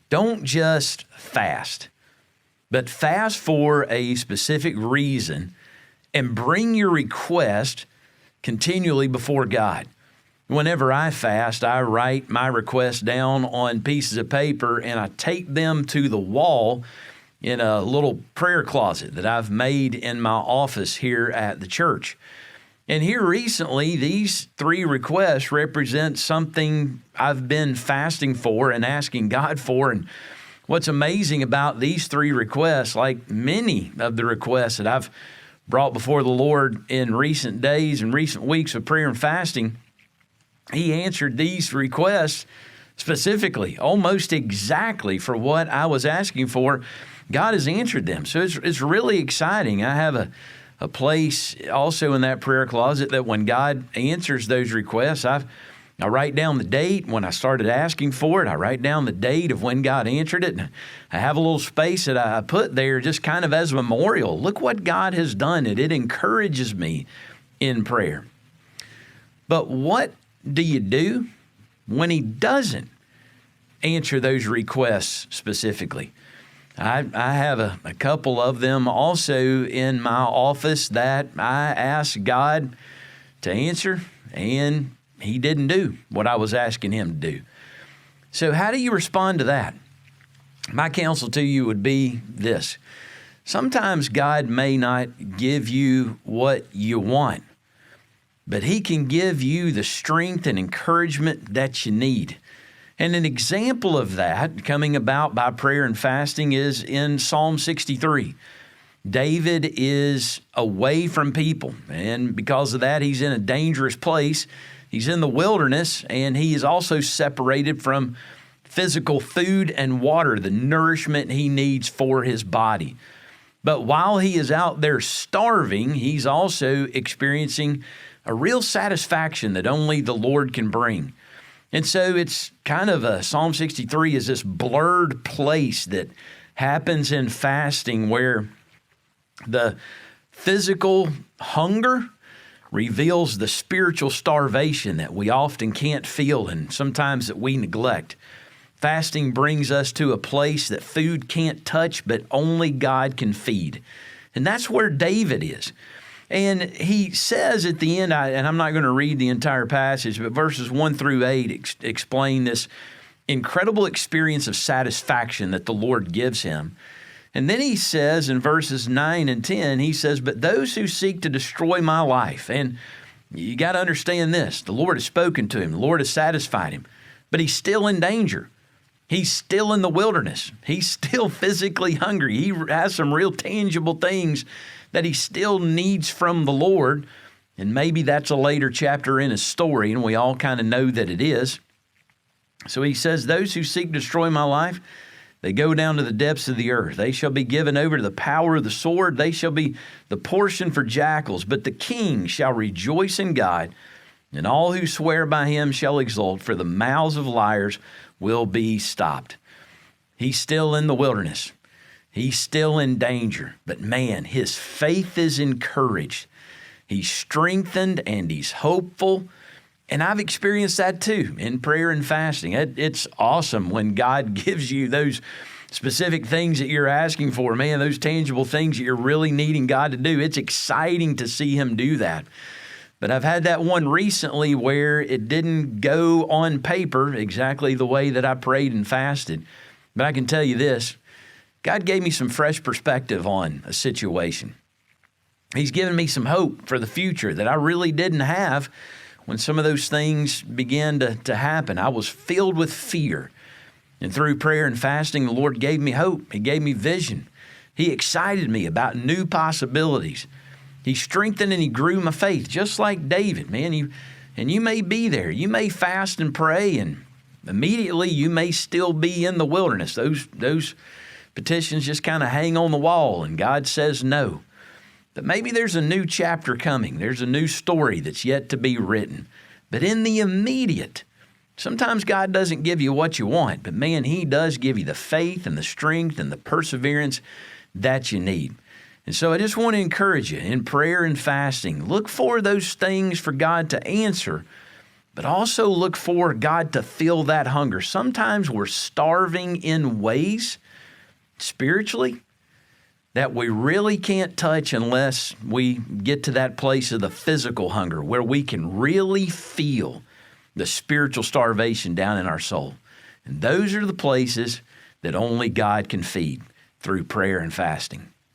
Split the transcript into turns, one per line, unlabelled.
Don't just fast, but fast for a specific reason and bring your request continually before God. Whenever I fast, I write my requests down on pieces of paper and I take them to the wall in a little prayer closet that I've made in my office here at the church. And here recently, these 3 requests represent something I've been fasting for and asking God for. And what's amazing about these 3 requests, like many of the requests that I've brought before the Lord in recent days and recent weeks of prayer and fasting, He answered these requests specifically, almost exactly for what I was asking for. God has answered them. So it's really exciting. I have a place also in that prayer closet that when God answers those requests, I write down the date when I started asking for it. I write down the date of when God answered it. And I have a little space that I put there just kind of as a memorial. Look what God has done. It encourages me in prayer. But what do you do when He doesn't answer those requests specifically? I have a couple of them also in my office that I asked God to answer, and He didn't do what I was asking Him to do. So how do you respond to that? My counsel to you would be this. Sometimes God may not give you what you want, but He can give you the strength and encouragement that you need. And an example of that coming about by prayer and fasting is in Psalm 63. David is away from people, and because of that, he's in a dangerous place. He's in the wilderness, and he is also separated from physical food and water, the nourishment he needs for his body. But while he is out there starving, he's also experiencing a real satisfaction that only the Lord can bring. And so it's kind of Psalm 63 is this blurred place that happens in fasting where the physical hunger reveals the spiritual starvation that we often can't feel and sometimes that we neglect. Fasting brings us to a place that food can't touch, but only God can feed. And that's where David is. And he says at the end, and I'm not going to read the entire passage, but verses 1 through 8 explain this incredible experience of satisfaction that the Lord gives him. And then he says in verses 9 and 10, he says, but those who seek to destroy my life, and you got to understand this, the Lord has spoken to him, the Lord has satisfied him, but he's still in danger. He's still in the wilderness. He's still physically hungry. He has some real tangible things that he still needs from the Lord. And maybe that's a later chapter in his story, and we all kind of know that it is. So he says, those who seek to destroy my life, they go down to the depths of the earth. They shall be given over to the power of the sword. They shall be the portion for jackals. But the king shall rejoice in God, and all who swear by him shall exult, for the mouths of liars will be stopped. He's still in the wilderness. He's still in danger, but man, his faith is encouraged. He's strengthened and he's hopeful. And I've experienced that too in prayer and fasting. It's awesome when God gives you those specific things that you're asking for, man, those tangible things that you're really needing God to do. It's exciting to see him do that. But I've had that one recently where it didn't go on paper exactly the way that I prayed and fasted. But I can tell you this, God gave me some fresh perspective on a situation. He's given me some hope for the future that I really didn't have when some of those things began to happen. I was filled with fear. And through prayer and fasting, the Lord gave me hope. He gave me vision. He excited me about new possibilities. He strengthened and he grew my faith, just like David, man. You may be there. You may fast and pray, and immediately you may still be in the wilderness. Those petitions just kind of hang on the wall, and God says no. But maybe there's a new chapter coming. There's a new story that's yet to be written. But in the immediate, sometimes God doesn't give you what you want, but man, he does give you the faith and the strength and the perseverance that you need. And so I just want to encourage you in prayer and fasting, look for those things for God to answer, but also look for God to fill that hunger. Sometimes we're starving in ways spiritually that we really can't touch unless we get to that place of the physical hunger where we can really feel the spiritual starvation down in our soul. And those are the places that only God can feed through prayer and fasting.